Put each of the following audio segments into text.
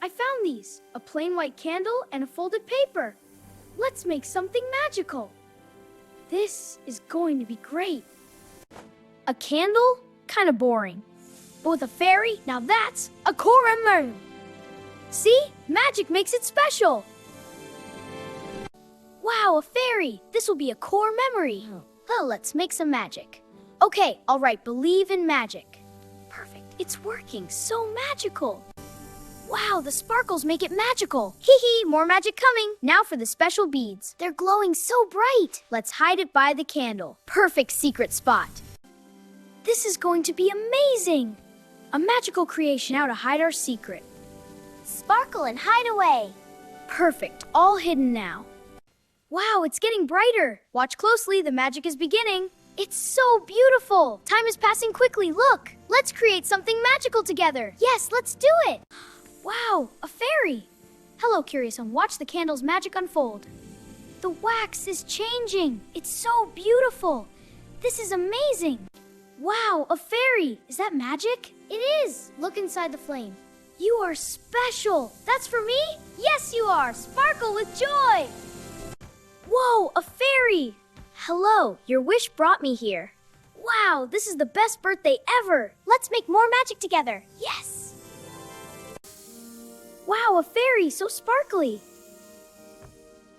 I found these. A plain white candle and a folded paper. Let's make something magical. This is going to be great. A candle? Kind of boring. But with a fairy, now that's a heartwarming. See? Magic makes it special. Wow, a fairy. This will be a core memory. Well, let's make some magic. Okay, I'll write believe in magic. Perfect. It's working. So magical. Wow, the sparkles make it magical. Hee hee, more magic coming. Now for the special beads. They're glowing so bright. Let's hide it by the candle. Perfect secret spot. This is going to be amazing. A magical creation. Now to hide our secret. Sparkle and hide away. Perfect, all hidden now. Wow, it's getting brighter. Watch closely, the magic is beginning. It's so beautiful. Time is passing quickly, look. Let's create something magical together. Yes, let's do it. Wow, a fairy. Hello, Curious One. Watch the candle's magic unfold. The wax is changing. It's so beautiful. This is amazing. Wow, a fairy. Is that magic? It is. Look inside the flame. You are special. That's for me? Yes, you are. Sparkle with joy. Whoa, a fairy. Hello, your wish brought me here. Wow, this is the best birthday ever. Let's make more magic together. Yes. Wow, a fairy, so sparkly.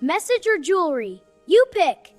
Message or jewelry? You pick.